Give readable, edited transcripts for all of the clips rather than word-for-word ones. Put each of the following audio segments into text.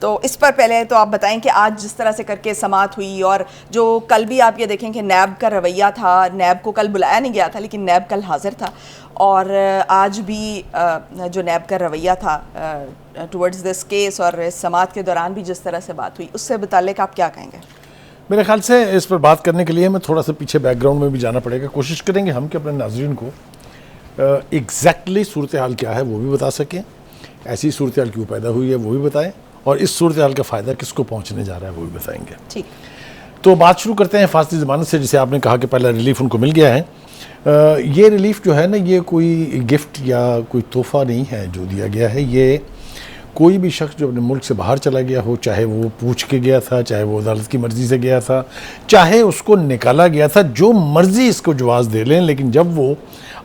तो इस पर पहले तो आप बताएं कि आज जिस तरह से करके समाअत हुई, और जो कल भी आप ये देखें कि नैब का रवैया था, नैब को कल बुलाया नहीं गया था लेकिन नैब कल हाजिर था, और आज भी जो नैब का रवैया था टुवर्ड्स दिस केस और इस समाअत के दौरान भी जिस तरह से बात हुई, उससे मुताल्लिक आप क्या कहेंगे? मेरे ख्याल से इस पर बात करने के लिए हमें थोड़ा सा पीछे बैकग्राउंड में भी जाना पड़ेगा। कोशिश करेंगे हम कि अपने नाज़रीन को एग्जैक्टली सूरत हाल क्या है वो भी बता सकें, ऐसी सूरत हाल क्यों पैदा हुई है वो भी बताएं, और इस सूरत हाल का फ़ायदा किसको पहुंचने जा रहा है वो भी बताएंगे। ठीक, तो बात शुरू करते हैं फासली ज़मानत से, जिसे आपने कहा कि पहला रिलीफ उनको मिल गया है। ये रिलीफ जो है ना, ये कोई गिफ्ट या कोई तोहफ़ा नहीं है जो दिया गया है। ये कोई भी शख्स जो अपने मुल्क से बाहर चला गया हो, चाहे वो पूछ के गया था, चाहे वो अदालत की मर्ज़ी से गया था, चाहे उसको निकाला गया था, जो मर्ज़ी इसको जवाज़ दे लें, लेकिन जब वो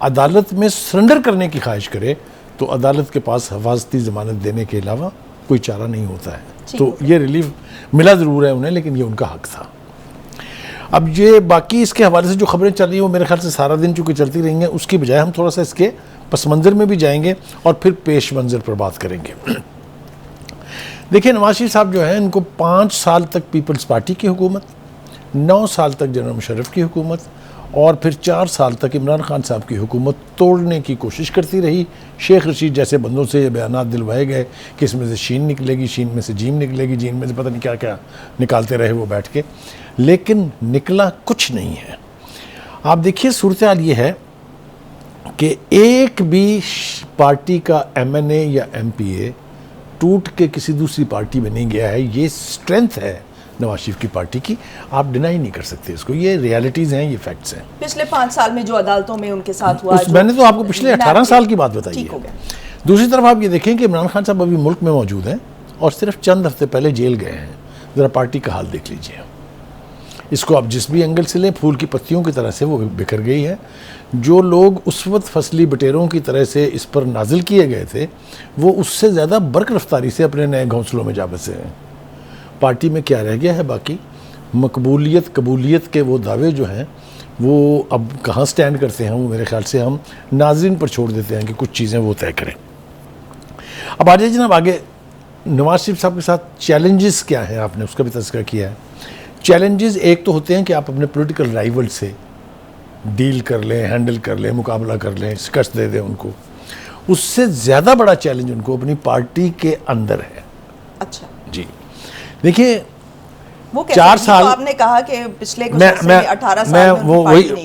अदालत में सरेंडर करने की ख्वाहिश करे तो अदालत के पास हिफाजती ज़मानत देने के अलावा कोई चारा नहीं होता है। तो ये रिलीफ मिला ज़रूर है उन्हें, लेकिन ये उनका हक था। अब ये बाकी इसके हवाले से जो खबरें चल रही हैं वो मेरे ख्याल से सारा दिन चूँकि चलती रही हैं, उसकी बजाय हम थोड़ा सा इसके पस मंज़र में भी जाएंगे और फिर पेश मंज़र पर बात करेंगे। देखिए, नवाज शरीफ साहब जो हैं, इनको 5 साल तक पीपल्स पार्टी की हुकूमत, 9 साल तक जनरल मुशर्रफ की हुकूमत, और फिर 4 साल तक इमरान खान साहब की हुकूमत तोड़ने की कोशिश करती रही। शेख रशीद जैसे बंदों से ये बयानात दिलवाए गए कि इसमें से शीन निकलेगी, शीन में से जीम निकलेगी, जीन में से पता नहीं क्या क्या निकालते रहे वो बैठ के, लेकिन निकला कुछ नहीं है। आप देखिए, सूरत हाल ये है कि एक भी पार्टी का MNA या MPA टूट के किसी दूसरी पार्टी में नहीं गया है। ये स्ट्रेंथ है नवाज शरीफ की पार्टी की, आप डिनाई नहीं कर सकते इसको। ये रियलिटीज़ हैं, ये फैक्ट्स हैं। पिछले 5 साल में जो अदालतों में उनके साथ हुआ, मैंने तो आपको पिछले 18 साल की बात बताई है। दूसरी तरफ आप ये देखें कि इमरान खान साहब अभी मुल्क में मौजूद हैं और सिर्फ चंद हफ्ते पहले जेल गए हैं। ज़रा पार्टी का हाल देख लीजिए। इसको आप जिस भी एंगल से लें, फूल की पत्तियों की तरह से वो बिखर गई है। जो लोग उस वक्त फसली बटेरों की तरह से इस पर नाजिल किए गए थे, वो उससे ज़्यादा बर्क रफ्तारी से अपने नए घोंसलों में जा बसे हैं। पार्टी में क्या रह गया है बाकी? मकबूलियत कबूलियत के वो दावे जो हैं वो अब कहाँ स्टैंड करते हैं, वो मेरे ख्याल से हम नाज़रीन पर छोड़ देते हैं कि कुछ चीज़ें वो तय करें। अब आ जाइए जनाब आगे, नवाज शरीफ साहब के साथ चैलेंजेस क्या हैं, आपने उसका भी तज़किरा किया है। चैलेंजेस एक तो होते हैं कि आप अपने पॉलिटिकल राइवल से डील कर लें, हैंडल कर लें, मुकाबला कर लें, शिकस्त दे दें उनको। उससे ज़्यादा बड़ा चैलेंज उनको अपनी पार्टी के अंदर है। अच्छा जी, देखिए, वो 4 साल तो आपने कहा कि पिछले कुछ मैं 18 साल मैं में वो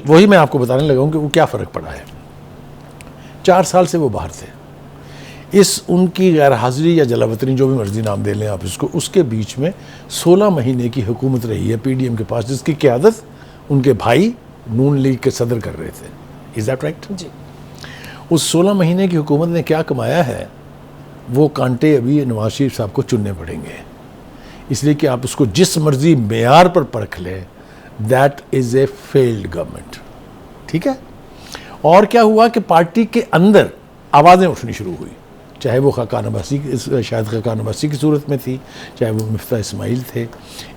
वही मैं आपको बताने लगा हूँ कि वो क्या फ़र्क पड़ा है। 4 साल से वो बाहर थे। इस उनकी गैर हाजिरी या जलावतनी, जो भी मर्जी नाम दे लें आप इसको, उसके बीच में 16 महीने की हुकूमत रही है PDM के पास, जिसकी क़यादत उनके भाई नून लीग के सदर कर रहे थे। इज़ दैट राइट जी? उस 16 महीने की हुकूमत ने क्या कमाया है, वो कांटे अभी नवाज शरीफ साहब को चुनने पड़ेंगे। इसलिए कि आप उसको जिस मर्जी मेयार पर परख लें, that is a failed government. ठीक है। और क्या हुआ कि पार्टी के अंदर आवाज़ें उठनी शुरू हुई, चाहे वो खाकान अब्बासी, शायद खाकान अब्बासी की सूरत में थी, चाहे वो मिफ्ता इस्माइल थे,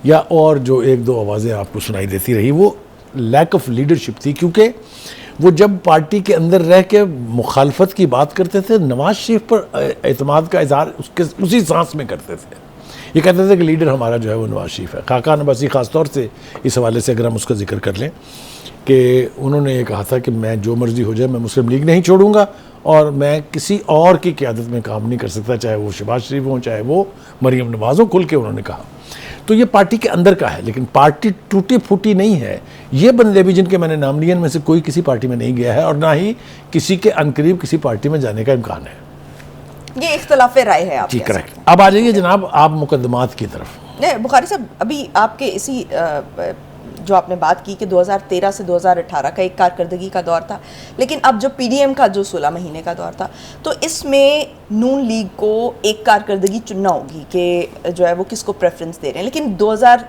या और जो एक दो आवाज़ें आपको सुनाई देती रही। वो लैक ऑफ लीडरशिप थी, क्योंकि वो जब पार्टी के अंदर रह के मुखालफत की बात करते थे, नवाज शरीफ पर एतमाद का इजहार उसके उसी सांस में करते थे। ये कहते थे कि लीडर हमारा जो है वो नवाज शरीफ है। खाकान अब्बासी ख़ास तौर से इस हवाले से अगर हम उसका जिक्र कर लें कि उन्होंने ये कहा था कि मैं जो मर्ज़ी हो जाए, मैं मुस्लिम लीग नहीं छोड़ूंगा और मैं किसी और की क़यादत में काम नहीं कर सकता, चाहे वो शहबाज शरीफ हों, चाहे वो मरीम नवाज़ हो। खुल के उन्होंने कहा। तो ये पार्टी के अंदर का है, लेकिन पार्टी टूटी फूटी नहीं है। ये बंदे भी जिनके मैंने नाम लिए, इनमें से कोई किसी पार्टी में नहीं गया है और ना ही किसी के अनकरीब किसी पार्टी में जाने का इम्कान है। ये इख्तिलाफ राय है आपकी। जी करेक्ट। अब आ जाइए जनाब आप मुकदमात की तरफ। नहीं बुखारी साहब, अभी आपके इसी जो आपने बात की कि 2013 से 2018 का एक कारकर्दगी का दौर था, लेकिन अब जो PDM का जो 16 महीने का दौर था, तो इसमें नून लीग को एक कारकर्दगी चुनना होगी कि जो है वो किसको प्रेफरेंस दे रहे हैं। लेकिन 2000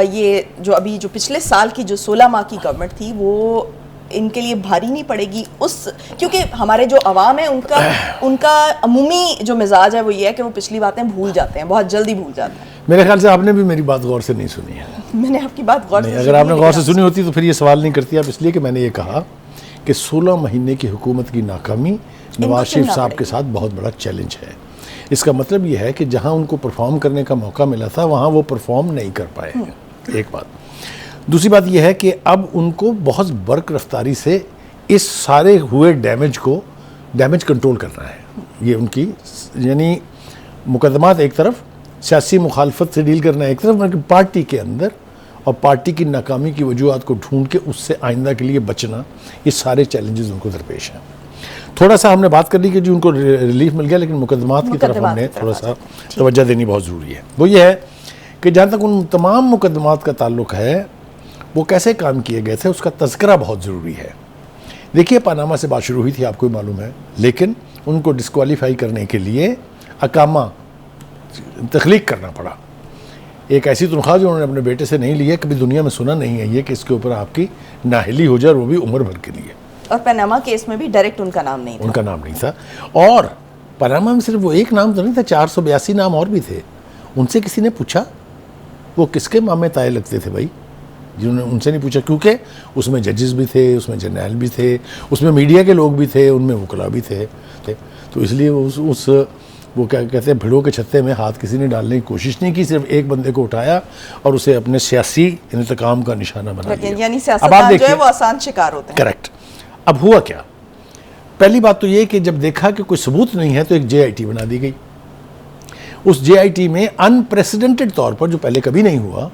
ये जो अभी जो पिछले साल की जो 16 माह की गवर्नमेंट थी, वो इनके लिए भारी नहीं पड़ेगी उस, क्योंकि हमारे जो अवाम है उनका अमूमी जो मिजाज है वो ये है कि वो पिछली बातें भूल जाते हैं, बहुत जल्दी भूल जाते हैं। मेरे ख्याल से आपने भी मेरी बात गौर से नहीं सुनी है। मैंने आपकी बात गौर से अगर आपने गौर से सुनी होती तो फिर ये सवाल नहीं करती आप, इसलिए कि मैंने ये कहा कि 16 महीने की हुकूमत की नाकामी नवाज शरीफ साहब के साथ बहुत बड़ा चैलेंज है। इसका मतलब ये है कि जहां उनको परफॉर्म करने का मौका मिला था वहां वो परफॉर्म नहीं कर पाए हैं, एक बात। दूसरी बात यह है कि अब उनको बहुत बर्क रफ्तारी से इस सारे हुए डैमेज कंट्रोल करना है। ये उनकी यानी मुकदमात एक तरफ, सियासी मुखालफत से डील करना एक तरफ, बल्कि पार्टी के अंदर और पार्टी की नाकामी की वजूहत को ढूंढ के उससे आइंदा के लिए बचना, ये सारे चैलेंजेस उनको दरपेश हैं। थोड़ा सा हमने बात कर ली कि जी उनको रिलीफ मिल गया, लेकिन मुकदमात की तरफ हमने थोड़ा सा तवज्जो देनी बहुत ज़रूरी है। वो ये है कि जहाँ तक उन तमाम मुकदमात का ताल्लुक है, वो कैसे काम किए गए थे उसका तज़किरा बहुत ज़रूरी है। देखिए, पनामा से बात शुरू हुई थी, आपको मालूम है, लेकिन उनको डिस्क्वालीफाई करने के लिए अकामा तख्लीक करना पड़ा। एक ऐसी तनख्वाह जो उन्होंने अपने बेटे से नहीं ली है, कभी दुनिया में सुना नहीं है ये कि इसके ऊपर आपकी नाहली हो जाए, और वो भी उम्र भर के लिए। और पनामा केस में भी डायरेक्ट उनका नाम नहीं था। उनका नाम नहीं था। और पनामा में सिर्फ वो एक नाम तो नहीं था, 482 नाम और भी थे। उनसे किसी ने पूछा वो किसके मामे ताए लगते थे भाई? जिन्होंने उनसे नहीं पूछा, क्योंकि उसमें जजेस भी थे, उसमें जर्नैल भी थे, उसमें मीडिया के लोग भी थे, उनमें वकला भी थे। तो इसलिए वो क्या कहते हैं, भिड़ों के छत्ते में हाथ किसी ने डालने की कोशिश नहीं की, सिर्फ एक बंदे को उठाया और उसे अपने सियासी इंतकाम का निशाना बना दिया। यानी सियासतदान जो है वो आसान शिकार होते हैं। करेक्ट। अब हुआ क्या? पहली बात तो ये कि जब देखा कि कोई सबूत नहीं है तो एक JIT बना दी गई। उस JIT में अनप्रेसिडेंटेड तौर पर, जो पहले कभी नहीं हुआ,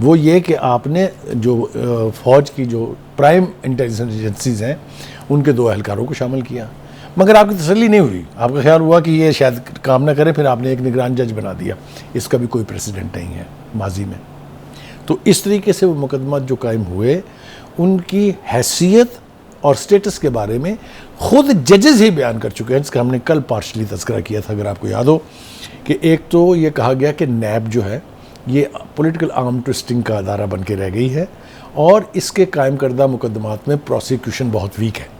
वो ये कि आपने जो फौज की जो प्राइम इंटेलिजेंस एजेंसीज हैं उनके 2 एहलकारों को शामिल किया। मगर आपकी तसल्ली नहीं हुई, आपका ख्याल हुआ कि ये शायद काम ना करे, फिर आपने एक निगरान जज बना दिया। इसका भी कोई प्रेसिडेंट नहीं है माजी में। तो इस तरीके से वो मुकदमा जो कायम हुए, उनकी हैसियत और स्टेटस के बारे में खुद जजेस ही बयान कर चुके हैं, जिसका हमने कल पार्शली तज़किरा किया था, अगर आपको याद हो। कि एक तो ये कहा गया कि नैब जो है ये पॉलिटिकल आर्म ट्विस्टिंग का अदारा बन के रह गई है, और इसके कायम करदा मुकदमात में प्रोसिक्यूशन बहुत वीक है।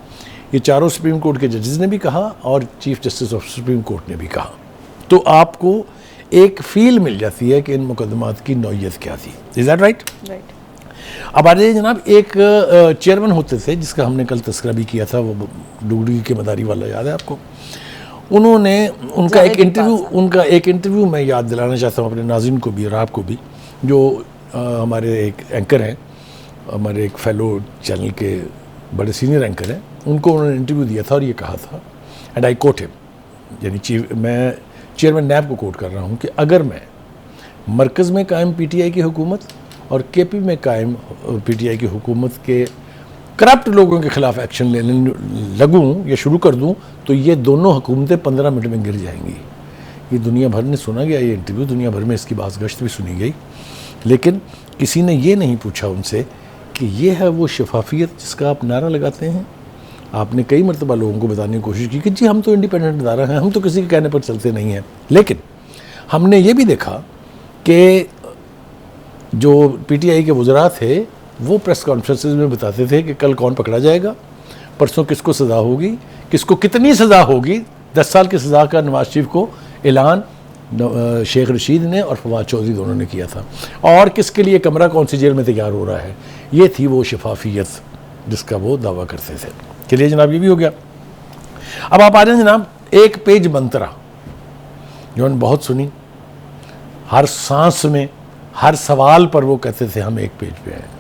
ये चारों सुप्रीम कोर्ट के जजेस ने भी कहा और chief justice of supreme court ने भी कहा। तो आपको एक फील मिल जाती है कि इन मुकदमात की नौयत क्या थी। Is that right? राइट। अब आ जाइए जनाब, एक चेयरमैन होते थे जिसका हमने कल तस्करा भी किया था, वो डुगडी के मदारी वाला, याद है आपको? उन्होंने उनका एक इंटरव्यू मैं याद दिलाना चाहता हूँ अपने नाज़रीन को भी और आपको भी, जो हमारे एक एंकर हैं, हमारे एक फेलो चैनल के बड़े सीनियर एंकर हैं, उनको उन्होंने इंटरव्यू दिया था और ये कहा था, एंड आई कोट हिम, यानी मैं चेयरमैन नैब को कोट कर रहा हूँ, कि अगर मैं मरकज़ में कायम PTI की हुकूमत और KP में कायम PTI की हुकूमत के करप्ट लोगों के खिलाफ एक्शन लेने लगूँ या शुरू कर दूँ, तो ये दोनों हुकूमतें 15 मिनट में गिर जाएंगी। ये दुनिया भर में सुना गया, ये इंटरव्यू दुनिया भर में इसकी बाज़गश्त भी सुनी गई, लेकिन किसी ने ये नहीं पूछा उनसे कि ये है वो शफाफियत जिसका आप नारा लगाते हैं। आपने कई मरतबा लोगों को बताने की कोशिश की कि जी हम तो इंडिपेंडेंट अदारा हैं, हम तो किसी के कहने पर चलते नहीं हैं। लेकिन हमने ये भी देखा कि जो PTI के वज़रा थे वो प्रेस कॉन्फ्रेंसेस में बताते थे कि कल कौन पकड़ा जाएगा, परसों किसको सज़ा होगी, किसको कितनी सज़ा होगी। 10 साल की सज़ा का नवाज शरीफ को ऐलान शेख रशीद ने और फवाद चौधरी दोनों ने किया था, और किसके लिए कमरा कौन सी जेल में तैयार हो रहा है। ये थी वो शफाफियत जिसका वो दावा करते थे। चलिए जनाब, ये भी हो गया। अब आप आ जाए जनाब, एक पेज मंत्रा जो उन्होंने बहुत सुनी, हर सांस में हर सवाल पर वो कहते थे हम एक पेज पे हैं।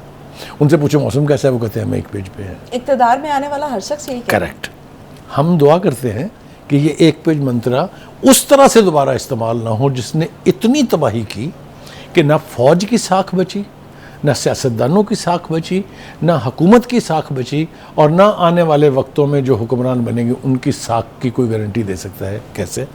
उनसे पूछो मौसम कैसा है, वो कहते हैं हम एक पेज पे हैं। इक़्तिदार में आने वाला हर शख्स यही कहता है। करेक्ट। हम दुआ करते हैं कि ये एक पेज मंत्रा उस तरह से दोबारा इस्तेमाल ना हो जिसने इतनी तबाही की कि ना फौज की साख बची, ना सियासतदानों की साख बची, ना हुकूमत की साख बची, और ना आने वाले वक्तों में जो हुक्मरान बनेंगे उनकी साख की कोई गारंटी दे सकता है। कैसे?